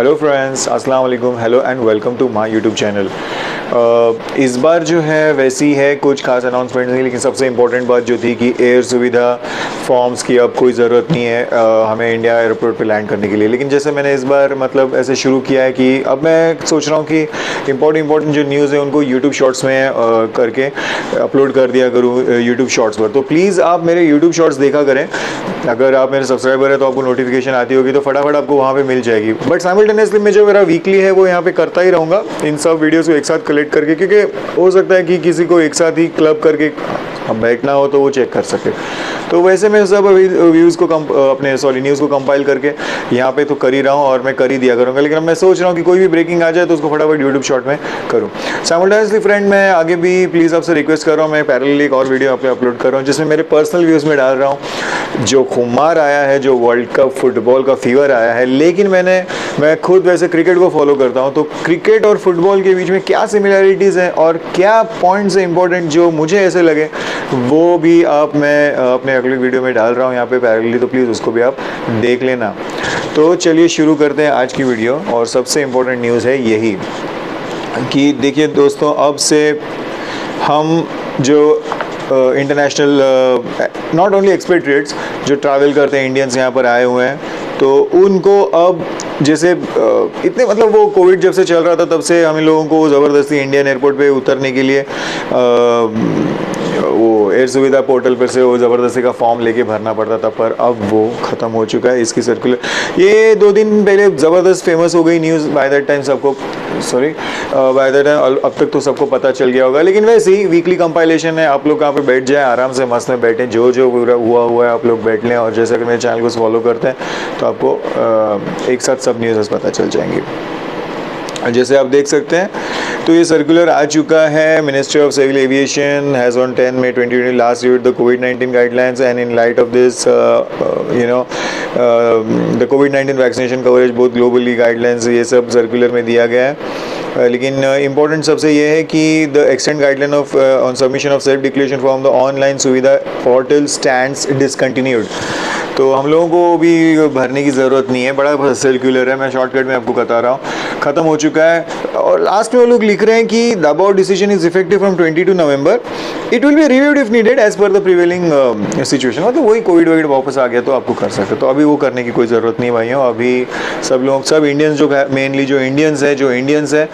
Hello friends, अस्सलाम वालेकुम, hello and welcome to my YouTube channel. इस बार जो है वैसी है, कुछ खास अनाउंसमेंट नहीं, लेकिन सबसे इम्पोर्टेंट बात जो थी कि एयर सुविधा फॉर्म्स की अब कोई ज़रूरत नहीं है हमें इंडिया एयरपोर्ट पे लैंड करने के लिए। लेकिन जैसे मैंने इस बार मतलब ऐसे शुरू किया है कि अब मैं सोच रहा हूँ कि इम्पोर्टेंट जो न्यूज़ है उनको यूट्यूब शॉर्ट्स में करके अपलोड कर दिया करूँ यूट्यूब शॉर्ट्स पर। तो प्लीज़ आप मेरे यूट्यूब शॉर्ट्स देखा करें। अगर आप मेरे सब्सक्राइबर है तो आपको नोटिफिकेशन आती होगी तो फटाफट आपको वहाँ पे मिल जाएगी। बट साइमल्टेनियसली मैं जो मेरा वीकली है वो यहाँ पे करता ही रहूँगा, इन सब वीडियोस को एक साथ कलेक्ट करके, क्योंकि हो सकता है कि किसी को एक साथ ही क्लब करके बैठना हो तो वो चेक कर सके। तो वैसे मैं सब व्यूज़ को न्यूज़ को कंपाइल करके यहाँ पे तो कर ही रहा हूँ और मैं कर ही दिया करूँगा। लेकिन अब मैं सोच रहा हूँ कि कोई भी ब्रेकिंग आ जाए तो उसको फटाफट यूट्यूब शॉर्ट में करूँ। साइमल्टेनियसली फ्रेंड, मैं आगे भी प्लीज़ आपसे रिक्वेस्ट कर रहा हूँ, मैं पैरेलली एक और वीडियो आप पे अपलोड कर रहा हूँ जिसमें मेरे पर्सनल व्यूज़ में डाल रहा हूँ। जो खुमार आया है, जो वर्ल्ड कप फुटबॉल का फीवर आया है, लेकिन मैं खुद वैसे क्रिकेट को फॉलो करता हूँ, तो क्रिकेट और फुटबॉल के बीच में क्या सिमिलैरिटीज़ हैं और क्या पॉइंट्स हैं इंपॉर्टेंट जो मुझे ऐसे लगे, वो भी मैं अपने अगले वीडियो में डाल रहा हूँ यहाँ पे पैरेलली, तो प्लीज़ उसको भी आप देख लेना। तो चलिए शुरू करते हैं आज की वीडियो। और सबसे इम्पोर्टेंट न्यूज़ है यही कि देखिए दोस्तों, अब से हम जो इंटरनेशनल नॉट ओनली एक्सपेट्रिएट्स जो ट्रैवल करते हैं, इंडियंस यहाँ पर आए हुए हैं, तो उनको अब जैसे इतने मतलब वो कोविड जब से चल रहा था तब से हम लोगों को ज़बरदस्ती इंडियन एयरपोर्ट पे उतरने के लिए वो एयर सुविधा पोर्टल पर से वो ज़बरदस्ती का फॉर्म लेके भरना पड़ता था, पर अब वो ख़त्म हो चुका है। इसकी सर्कुलर ये 2 दिन पहले ज़बरदस्त फेमस हो गई न्यूज़। बाय दैट टाइम अब तक तो सबको पता चल गया होगा, लेकिन वैसे ही वीकली कंपाइलेशन है। आप लोग यहाँ पे बैठ जाएं, आराम से मस्त में बैठें, जो हुआ है आप लोग बैठ लें। और जैसा कि मेरे चैनल को फॉलो करते हैं तो आपको एक साथ सब न्यूज़ पता चल जाएंगी। जैसे आप देख सकते हैं तो ये सर्कुलर आ चुका है। Ministry of civil aviation has on 10 May 2020 last reviewed the कोविड-19 guidelines and in light of this the कोविड-19 vaccination coverage both globally guidelines, ये सब सर्कुलर में दिया गया है। लेकिन इम्पोर्टेंट सबसे ये है कि the extend guideline of on submission of self declaration form the online सुविधा पोर्टल स्टैंड्स डिसकंटिन्यूड। तो हम लोगों को भी भरने की ज़रूरत नहीं है, बड़ा सर्कुलर है, मैं शॉर्टकट में आपको बता रहा हूँ, ख़त्म हो चुका है। और लास्ट में वो लोग लिख रहे हैं कि the about decision is effective from 22 November, it will be reviewed if needed as per the prevailing situation. मतलब वही कोविड वापस आ गया तो आपको कर सकते, तो अभी वो करने की कोई ज़रूरत नहीं भाइयों। अभी सब इंडियंस जो मेनली जो इंडियंस है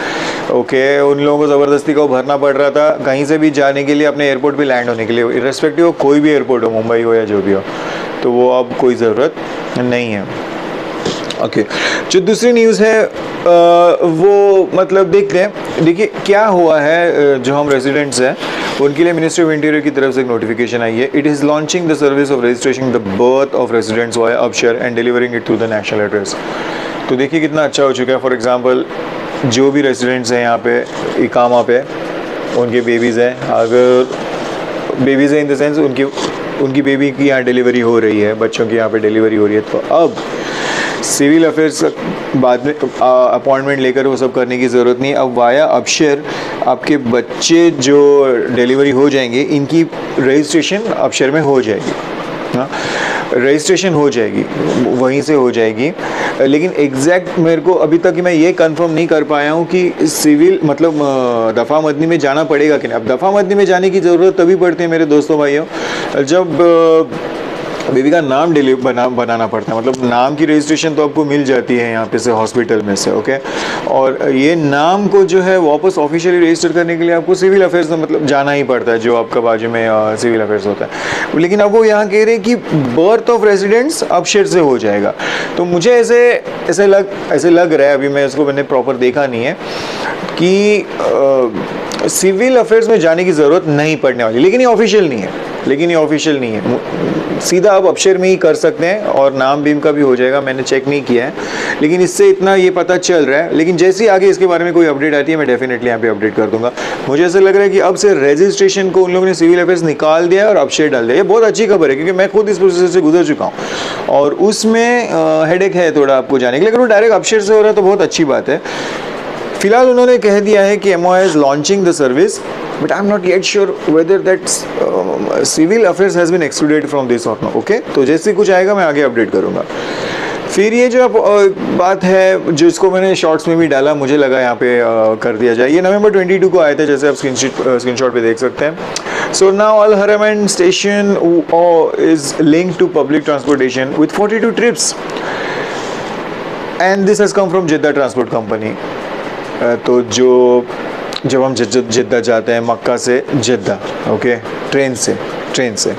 ओके, उन लोगों को ज़बरदस्ती को भरना पड़ रहा था कहीं से भी जाने के लिए, अपने एयरपोर्ट पे लैंड होने के लिए, इर्रेस्पेक्टिव ऑफ कोई भी एयरपोर्ट हो, मुंबई हो या जो भी हो, तो वो अब कोई ज़रूरत नहीं है। ओके, जो दूसरी न्यूज़ है वो मतलब देखते हैं। देखिए क्या हुआ है, जो हम रेजिडेंट्स हैं उनके लिए मिनिस्ट्री ऑफ इंटीरियर की तरफ से एक नोटिफिकेशन आई है। It is launching the service of registration the birth of residents via Absher and delivering it through the national address. तो देखिए कितना अच्छा हो चुका है। फॉर एग्जांपल जो भी रेजिडेंट्स हैं यहाँ पे इकामा पे, उनके बेबीज़ हैं, अगर बेबीज़ हैं इन द सेंस उनकी बेबी की यहाँ डिलीवरी हो रही है, बच्चों की यहाँ पे डिलीवरी हो रही है, तो अब सिविल अफेयर्स बाद में अपॉइंटमेंट लेकर वो सब करने की ज़रूरत नहीं है। अब वाया अपशेयर आपके बच्चे जो डिलीवरी हो जाएंगे, इनकी रजिस्ट्रेशन अपशेयर में हो जाएगी, हाँ रजिस्ट्रेशन हो जाएगी, वहीं से हो जाएगी। लेकिन एग्जैक्ट मेरे को अभी तक मैं ये कंफर्म नहीं कर पाया हूँ कि सिविल मतलब दफ़ा मदनी में जाना पड़ेगा कि नहीं। अब दफ़ा मदनी में जाने की ज़रूरत तभी पड़ती है मेरे दोस्तों भाइयों, जब बेबी का नाम बनाना पड़ता है। मतलब नाम की रजिस्ट्रेशन तो आपको मिल जाती है यहाँ पे से हॉस्पिटल में से, ओके। और ये नाम को जो है वापस ऑफिशियली रजिस्टर करने के लिए आपको सिविल अफेयर्स में मतलब जाना ही पड़ता है, जो आपका बाजू में सिविल अफेयर्स होता है। लेकिन अब वो यहाँ कह रहे हैं कि बर्थ ऑफ रेजिडेंट्स अपशेयर से हो जाएगा। तो मुझे ऐसे लग रहा है, अभी मैंने प्रॉपर देखा नहीं है, कि सिविल अफेयर्स में जाने की ज़रूरत नहीं पड़ने वाली। लेकिन ये ऑफिशियल नहीं है, सीधा आप अपशेयर में ही कर सकते हैं और नाम बीम का भी हो जाएगा। मैंने चेक नहीं किया है, लेकिन इससे इतना ये पता चल रहा है। लेकिन जैसे ही आगे इसके बारे में कोई अपडेट आती है मैं डेफिनेटली यहाँ पे अपडेट कर दूंगा। मुझे ऐसा लग रहा है कि अब से रजिस्ट्रेशन को उन लोगों ने सिविल अफेयर्स निकाल दिया और अपशेयर डाल दिया। ये बहुत अच्छी खबर है, क्योंकि मैं खुद इस प्रोसेस से गुजर चुका हूँ और उसमें हेडेक है थोड़ा आपको जाने के लिए। अगर वो डायरेक्ट अपशेयर से हो रहा है तो बहुत अच्छी बात है। फिलहाल उन्होंने कह दिया है कि MOI is launching the service, but I'm not yet sure whether that civil affairs has been excluded from this or not. Okay, तो जैसे कुछ आएगा मैं आगे अपडेट करूँगा। फिर ये जो बात है जिसको मैंने शॉर्ट्स में भी डाला, मुझे लगा यहाँ पे कर दिया जाए। ये नवंबर 22 को आए थे, जैसे आप स्क्रीनशॉट पे देख सकते हैं। So now Al Haramain station is linked to public transportation with 42 trips and this has come from Jeddah transport company. तो जब हम जिद्दा जाते हैं, मक्का से जिद्दा, ओके, ट्रेन से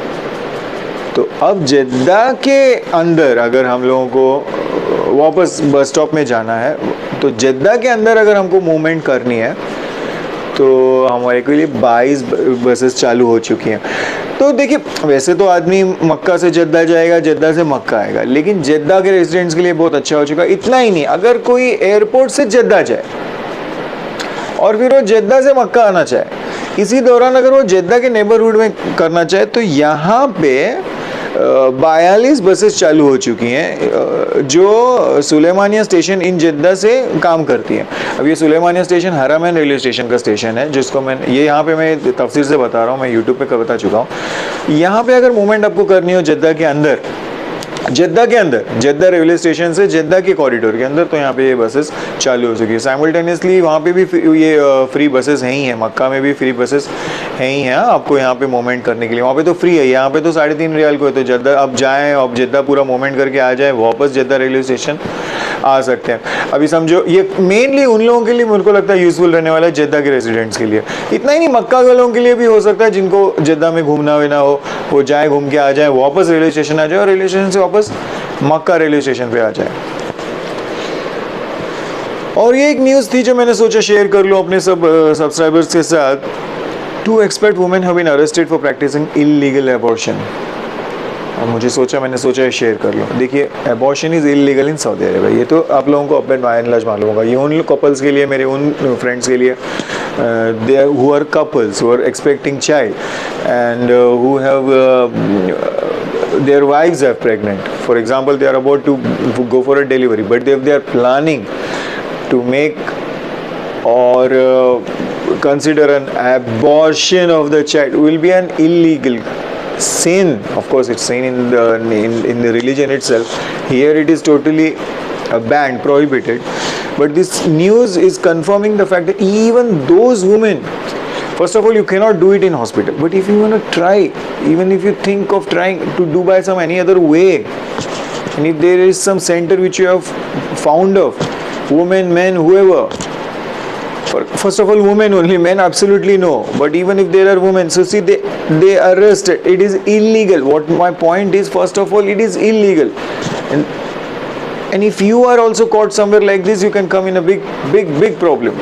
तो अब जिद्दा के अंदर अगर हम लोगों को वापस बस स्टॉप में जाना है, तो जिद्दा के अंदर अगर हमको मूवमेंट करनी है तो हमारे के लिए 22 बसेस चालू हो चुकी हैं। तो देखिए, वैसे तो आदमी मक्का से जिद्दा जाएगा, जिद्दा से मक्का आएगा, लेकिन जिद्दा के रेजिडेंट्स के लिए बहुत अच्छा हो चुका है। इतना ही नहीं, अगर कोई एयरपोर्ट से जिद्दा जाए और फिर वो जिद्दा से मक्का आना चाहे, इसी दौरान अगर वो जिद्दा के नेबरहुड में करना चाहे, तो यहाँ पे 42 बसेस चालू हो चुकी हैं जो सुलेमानिया स्टेशन इन जिद्दा से काम करती हैं। अब ये सुलेमानिया स्टेशन हरमैन रेलवे स्टेशन का स्टेशन है, जिसको ये यहाँ पे मैं तफसीर से बता रहा हूँ, मैं यूट्यूब पे बता चुका हूँ। यहाँ पे अगर मूवमेंट आपको करनी हो जिद्दा के अंदर, जिद्दा रेलवे स्टेशन से जिद्दा के कॉरिडोर के अंदर, तो यहाँ पे ये बसेस चालू हो चुकी है। साइमल्टेनियसली वहाँ पे भी ये फ्री बसेस हैं ही हैं, मक्का में भी फ्री बसेस हैं ही हैं आपको यहाँ पे मूवमेंट करने के लिए। वहाँ पे तो फ्री है, यहाँ पे तो 3.5 रियाल को है। तो जिद्दा अब जाएँ, अब जिद्दा पूरा मूवमेंट करके आ जाए, वापस जिद्दा रेलवे स्टेशन आ सकते हैं। अभी समझो ये मेनली उन लोगों के लिए मेरे को लगता है यूजफुल रहने वाला है, जिद्दा के रेजिडेंट्स के लिए। इतना ही नहीं, मक्का के लोगों के लिए भी हो सकता है, जिनको जिद्दा में घूमना वीना हो, वो जाए, घूम के आ जाए, वापस रेलवे स्टेशन आ जाए और रेलवे स्टेशन से वापस मक्का रेलवे स्टेशन पे आ जाए। और ये एक न्यूज़ थी जो मैंने सोचा शेयर कर लूँ अपने सब सब्सक्राइबर्स के साथ। 2 expert women have been arrested for practicing illegal abortion. और मैंने सोचा शेयर कर लूँ। देखिए, abortion is illegal in Saudi Arabia. ये तो आप लोगों को अपने बाय एंड लार्ज मालूम होगा। ये उन कपल्स के लिए, मेरे उन फ्रेंड्स के लिए they who are couples who are expecting child and who have their wives are pregnant. For example, they are about to go for a delivery, but if they are planning to make or consider an abortion of the child, will be an illegal sin. Of course, it's sin in the religion itself. Here it is totally banned, prohibited. But this news is confirming the fact that even those women, first of all, you cannot do it in hospital. But if you want to try, even if you think of trying to do by some any other way, and if there is some center which you have found of, women, men, whoever, first of all, women only, men absolutely no. But even if there are women, so see, they arrested. It is illegal. What my point is, first of all, it is illegal. And if you are also caught somewhere like this, you can come in a big problem.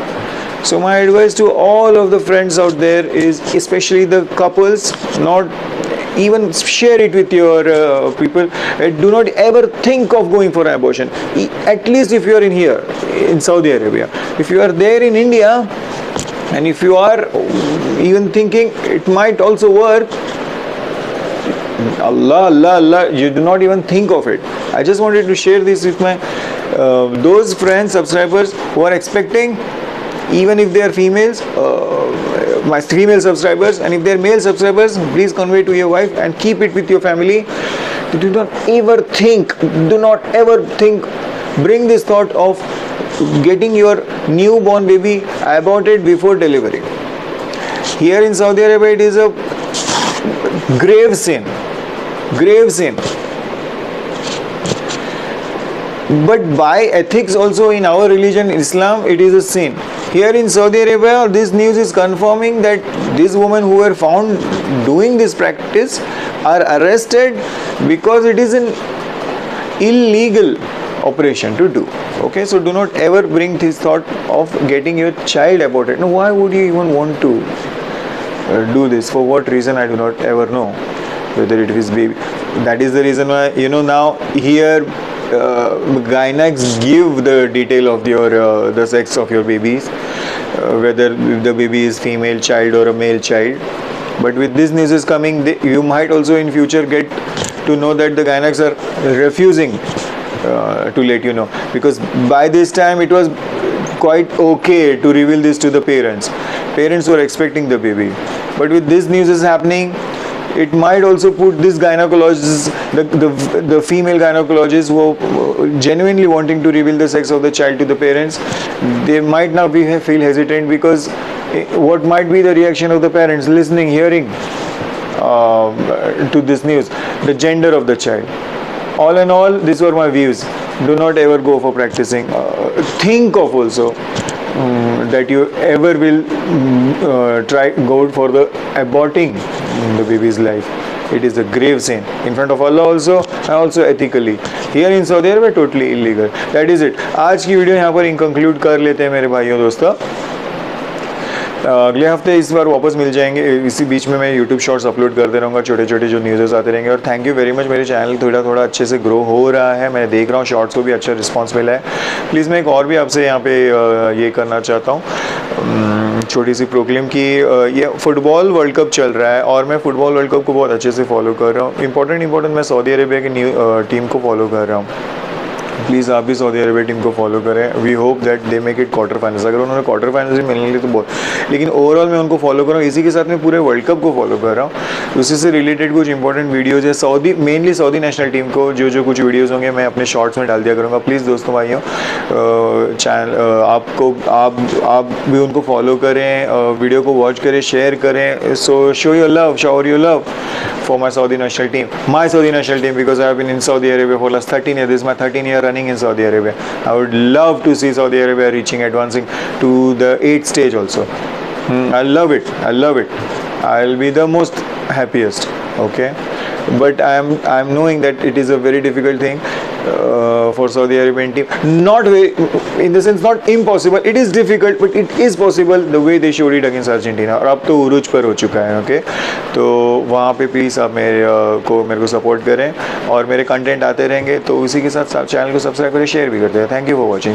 So my advice to all of the friends out there is, especially the couples, not even share it with your people. Do not ever think of going for an abortion. At least if you are in here, in Saudi Arabia. If you are there in India, and if you are even thinking it might also work, Allah, you do not even think of it. I just wanted to share this with my those friends, subscribers who are expecting, even if they are females, my female subscribers, and if they are male subscribers, please convey to your wife and keep it with your family. Do not ever think, bring this thought of getting your newborn baby aborted before delivery. Here in Saudi Arabia, it is a grave sin. But by ethics also in our religion, Islam, it is a sin. Here in Saudi Arabia, this news is confirming that these women who were found doing this practice are arrested because it is an illegal operation to do. Okay, so do not ever bring this thought of getting your child aborted. Now, why would you even want to do this? For what reason? I do not ever know. Whether it is baby, that is the reason why, now here gynecologists give the detail of your the sex of your babies, whether the baby is female child or a male child. But with this news is coming, you might also in future get to know that the gynecologists are refusing to let you know, because by this time it was quite okay to reveal this to the parents. Parents were expecting the baby, but with this news is happening, it might also put this gynecologist, the female gynecologist who genuinely wanting to reveal the sex of the child to the parents, they might now feel hesitant because what might be the reaction of the parents listening, hearing to this news, the gender of the child. All in all, these were my views. Do not ever go for practicing. Think of also that you ever will go for the aborting the baby's life. It is a grave sin in front of Allah also, and also ethically. Here in Saudi Arabia, totally illegal. That is it. आज की video यहाँ पर include कर लेते हैं मेरे भाइयों दोस्तों. अगले हफ्ते इस बार वापस मिल जाएंगे. इसी बीच में मैं यूट्यूब शॉर्ट्स अपलोड करते रहूँगा, छोटे छोटे जो न्यूज़ आते रहेंगे. और थैंक यू वेरी मच, मेरे चैनल थोड़ा अच्छे से ग्रो हो रहा है. मैं देख रहा हूँ शॉर्ट्स को भी अच्छा रिस्पांस मिला है. प्लीज़ मैं एक और भी आपसे यहाँ पे ये करना चाहता हूँ, छोटी सी प्रोक्लेम की ये फुटबॉल वर्ल्ड कप चल रहा है और मैं फुटबॉल वर्ल्ड कप को बहुत अच्छे से फॉलो कर रहा हूँ. इंपॉर्टेंट मैं सऊदी अरेबिया की टीम को फॉलो कर रहा हूँ. प्लीज़ आप भी सऊदी अरेबिया टीम को फॉलो करें. We hope that they make it quarter finals. अगर उन्होंने क्वार्टर फाइनल्स भी मिलने लिए तो बहुत, लेकिन ओवरऑल मैं उनको फॉलो कर रहा हूँ. इसी के साथ मैं पूरे वर्ल्ड कप को फॉलो कर रहा हूँ. उसी से रिलेटेड कुछ इंपॉर्टेंट वीडियोज़ है मेनली सऊदी नेशनल टीम को जो कुछ वीडियोज़ होंगे मैं अपने शॉर्ट्स में डाल दिया करूँगा. प्लीज़ दोस्तों भाइयों, आप भी उनको फॉलो करें, वीडियो को वॉच करें, शेयर करें. सो show your love for my Saudi national team, because I have been in Saudi Arabia for last 13 years. This is my 13th year running in Saudi Arabia. I would love to see Saudi Arabia advancing to the 8th stage also. I love it. I'll be the most happiest. Okay, but I'm knowing that it is a very difficult thing for Saudi Arabian team. Not very, in the sense, not impossible. It is difficult, but it is possible. The way they showed it against Argentina. और अब तो उरूज पर हो चुका है. Okay, तो वहाँ पे प्लीज़ आप मेरे को सपोर्ट करें और मेरे कंटेंट आते रहेंगे. तो उसी के साथ चैनल को सब्सक्राइब करें, शेयर भी करते हैं. Thank you for watching.